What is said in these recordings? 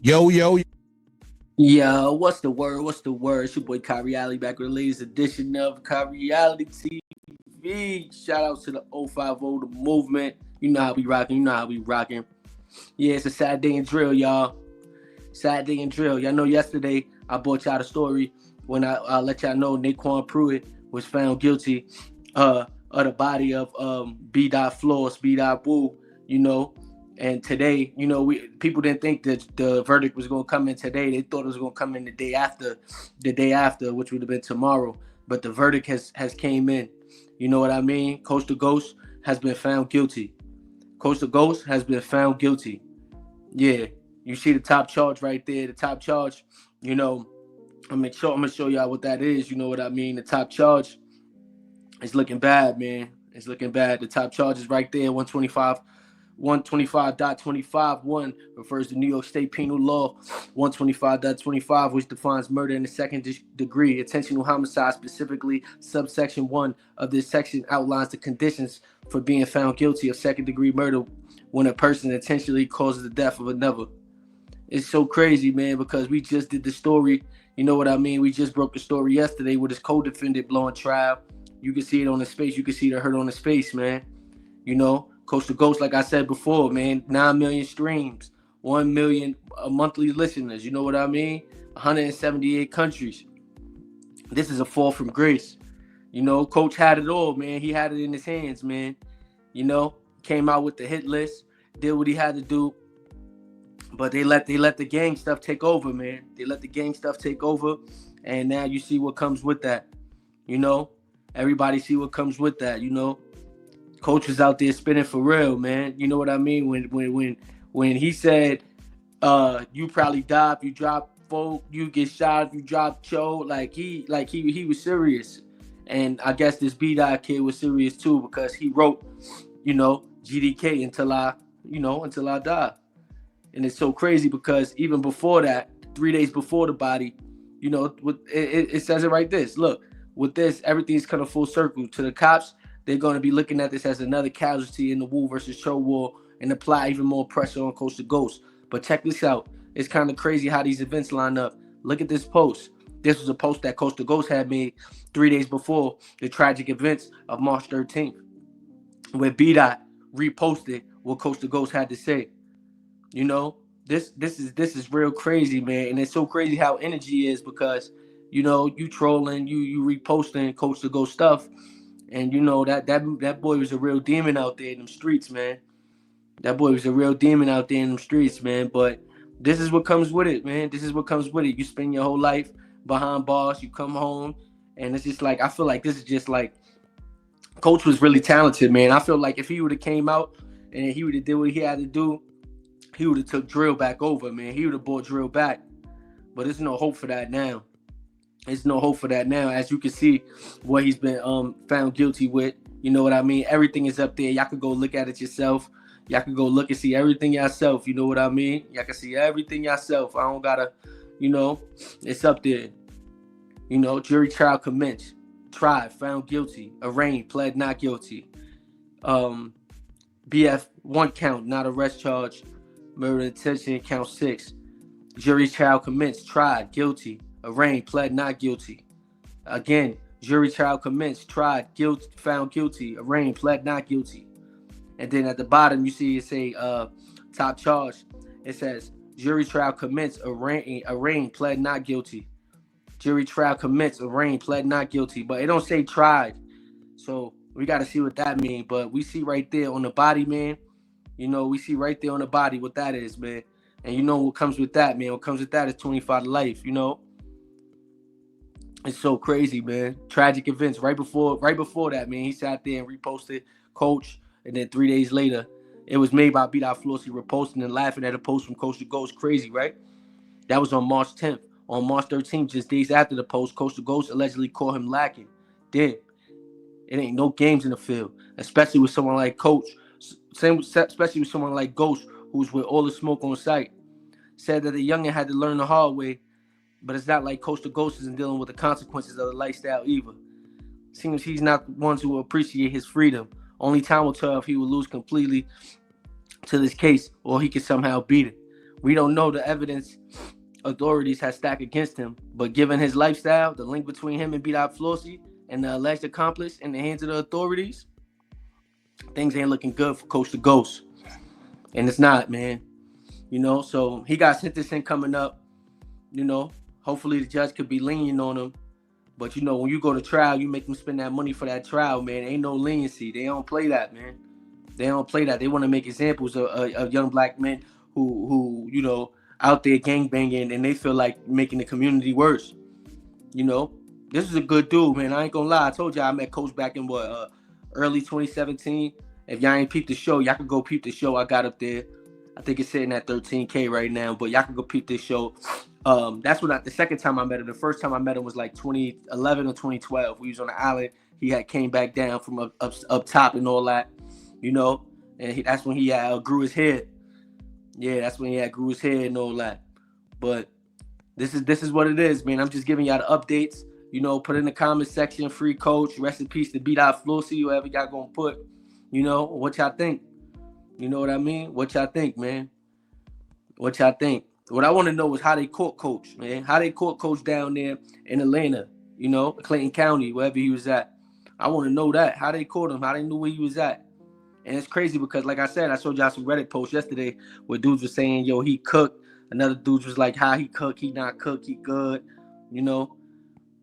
Yo, yo, Yo, what's the word? What's the word? It's your boy Kha.Reality back with the latest edition of Kha.RealityTV. Shout out to the 050, the movement. You know how we rocking. You know how we rocking. Yeah, it's a sad day in drill, y'all. Sad day in drill. Y'all know yesterday I brought y'all the story when I let y'all know Naquan Pruitt was found guilty of the body of BDot Floss, BDot Woo, you know. And today, people didn't think that the verdict was gonna come in today. They thought it was gonna come in the day after, which would have been tomorrow. But the verdict has came in. You know what I mean? Coach DaGhost has been found guilty. Coach DaGhost has been found guilty. Yeah, you see the top charge right there. The top charge, I'm gonna show y'all what that is. You know what I mean? The top charge is looking bad, man. It's looking bad. The top charge is right there, 125. 125.25.1 refers to New York State Penal Law 125.25, which defines murder in the second degree. Intentional homicide, specifically subsection 1 of this section, outlines the conditions for being found guilty of second degree murder when a person intentionally causes the death of another. It's so crazy, man, because we just did the story. You know what I mean? We just broke the story yesterday with his co-defendant blowing trial. You can see it on his face. You can see the hurt on his face, man. Coach DaGhost, like I said before, man, 9 million streams, 1 million monthly listeners. You know what I mean? 178 countries. This is a fall from grace. Coach had it all, man. He had it in his hands, man. Came out with the hit list, did what he had to do. But they let the gang stuff take over, man. They let the gang stuff take over, and now you see what comes with that. Everybody see what comes with that. Coach was out there spinning for real, man. You know what I mean? When he said, you probably die if you drop folk, you get shot if you drop Cho, he was serious. And I guess this BDot kid was serious too, because he wrote, GDK until I die. And it's so crazy because even before that, 3 days before the body, it says it right this. Look, with this, everything's kind of full circle. To the cops, they're going to be looking at this as another casualty in the Wu versus Cho war and apply even more pressure on Coach DaGhost. But check this out. It's kind of crazy how these events line up. Look at this post. This was a post that Coach DaGhost had made 3 days before the tragic events of March 13th, where BDot reposted what Coach DaGhost had to say. This is real crazy, man. And it's so crazy how energy is, because, you trolling, you reposting Coach DaGhost stuff. And that boy was a real demon out there in them streets, man. That boy was a real demon out there in them streets, man. But this is what comes with it, man. This is what comes with it. You spend your whole life behind bars. You come home, and it's just like, I feel like this is just like, Coach was really talented, man. I feel like if he would have came out and he would have did what he had to do, he would have took drill back over, man. He would have brought drill back. But there's no hope for that now. There's no hope for that now. As you can see, what he's been found guilty with. You know what I mean? Everything is up there. Y'all could go look at it yourself. Y'all could go look and see everything yourself. You know what I mean? Y'all can see everything yourself. I don't gotta, it's up there. Jury trial commenced. Tried, found guilty. Arraigned, pled not guilty. BF 1 count, not arrest charge. Murder intention, count 6. Jury trial commenced. Tried, guilty. Arraigned, pled not guilty. Again, jury trial commenced, tried, guilty, found guilty, arraigned, pled not guilty. And then at the bottom, you see it say top charge. It says jury trial commenced, arraigned, pled not guilty. Jury trial commenced, arraigned, pled not guilty. But it don't say tried. So we got to see what that means. But we see right there on the body, man. We see right there on the body what that is, man. And what comes with that, man. What comes with that is 25 to life, It's so crazy, man. Tragic events right before that, man. He sat there and reposted Coach, and then 3 days later, it was made by BDot Flossy reposting and laughing at a post from Coach DaGhost. Crazy, right? That was on March 10th. On March 13th, just days after the post, Coach DaGhost allegedly caught him lacking. Damn, it ain't no games in the field, especially with someone like Coach, especially with someone like Ghost, who's with all the smoke on sight. Said that the youngin had to learn the hard way. But it's not like Coach DaGhost isn't dealing with the consequences of the lifestyle either. Seems he's not one to appreciate his freedom. Only time will tell if he will lose completely to this case or he can somehow beat it. We don't know the evidence authorities have stacked against him, but given his lifestyle, the link between him and BDot Flossy and the alleged accomplice in the hands of the authorities, things ain't looking good for Coach DaGhost. And it's not, man. You know, so he got sentencing coming up. You know, hopefully the judge could be lenient on him. But, you know, when you go to trial, you make them spend that money for that trial, man. Ain't no leniency. They don't play that, man. They don't play that. They want to make examples of young black men who, you know, out there gangbanging, and they feel like making the community worse. You know, this is a good dude, man. I ain't gonna lie. I told y'all I met Coach back in early 2017. If y'all ain't peeped the show, y'all can go peep the show I got up there. I think it's sitting at 13K right now, but y'all can go peep this show. That's when the second time I met him. The first time I met him was like 2011 or 2012. We was on the island. He had came back down from up top and all that, you know. And that's when he grew his hair. Yeah, that's when he grew his hair and all that. But this is what it is, man. I'm just giving y'all the updates. You know, put in the comment section, free coach, rest in peace to BDot Flossy, whoever y'all gonna put. You know, what y'all think? You know what I mean? What y'all think, man? What y'all think? What I want to know is how they caught Coach, man. How they caught Coach down there in Atlanta, you know, Clayton County, wherever he was at. I want to know that. How they caught him, how they knew where he was at. And it's crazy because, like I said, I showed y'all some Reddit posts yesterday where dudes were saying, yo, he cooked. Another dude was like, how he cook, he not cook, he good, you know.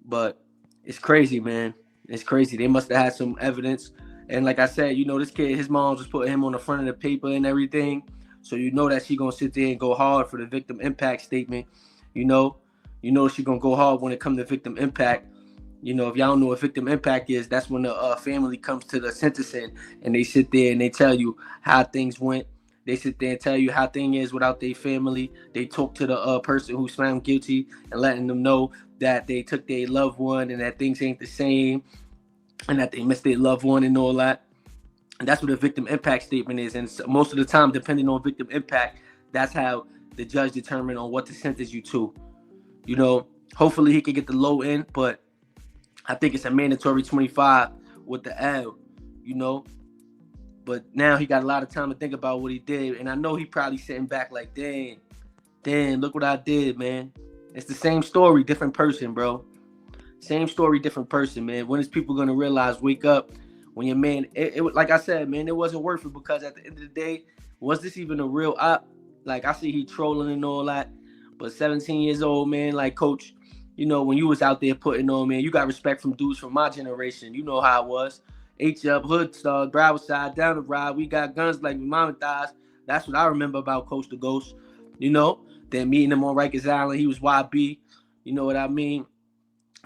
But it's crazy, man. It's crazy. They must have had some evidence. And like I said, you know, this kid, his mom was putting him on the front of the paper and everything. So you know that she going to sit there and go hard for the victim impact statement. You know she going to go hard when it comes to victim impact. You know, if y'all don't know what victim impact is, that's when the family comes to the sentencing and they sit there and they tell you how things went. They sit there and tell you how things is without their family. They talk to the person who's found guilty and letting them know that they took their loved one and that things ain't the same and that they missed their loved one and all that. And that's what a victim impact statement is. And most of the time, depending on victim impact, that's how the judge determine on what to sentence you to. You know, hopefully he could get the low end, but I think it's a mandatory 25 with the L, you know. But now he got a lot of time to think about what he did. And I know he probably sitting back like, damn, look what I did, man. It's the same story, different person, bro. Same story, different person, man. When is people going to realize, wake up, when your man, it like I said, man, it wasn't worth it because at the end of the day, was this even a real op? Like, I see he trolling and all that. But 17 years old, man, like, Coach, you know, when you was out there putting on, man, you got respect from dudes from my generation. You know how it was. H up, hood star, Broward side, down the ride. We got guns like mama thighs. That's what I remember about Coach DaGhost. You know, then meeting him on Rikers Island, he was YB. You know what I mean?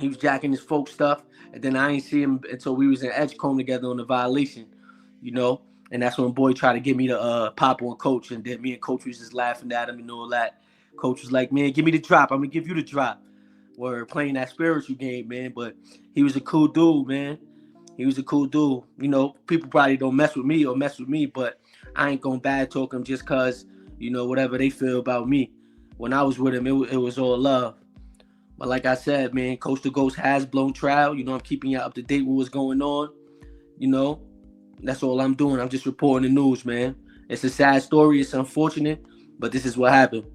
He was jacking his folk stuff. And then I ain't see him until we was in Edgecombe together on the violation. You know? And that's when boy tried to get me to pop on Coach. And then me and Coach was just laughing at him and all that. Coach was like, man, give me the drop. I'm going to give you the drop. We're playing that spiritual game, man. But he was a cool dude, man. He was a cool dude. You know, people probably don't mess with me, but I ain't going to bad talk him just because, you know, whatever they feel about me. When I was with him, it was all love. But like I said, man, Coach DaGhost has blown trial. You know, I'm keeping you up to date with what's going on. You know, that's all I'm doing. I'm just reporting the news, man. It's a sad story. It's unfortunate, but this is what happened.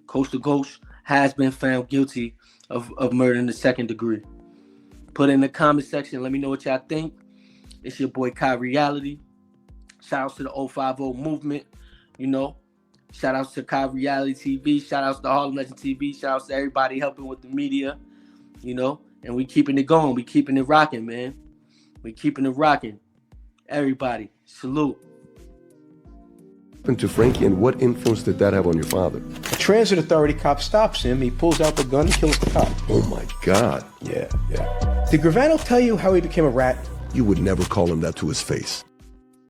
Coach DaGhost has been found guilty of murder in the second degree. Put in the comment section. Let me know what y'all think. It's your boy Kha.Reality. Shout outs to the 050 movement. You know, shout outs to Kha.RealityTV. Shout outs to Harlem Legend TV. Shout outs to everybody helping with the media. You know, and we keeping it going. We keeping it rocking, man. We keeping it rocking. Everybody, salute. To Frankie, and what influence did that have on your father? A transit authority cop stops him. He pulls out the gun and kills the cop. Oh my God. Yeah. Did Gravano tell you how he became a rat? You would never call him that to his face.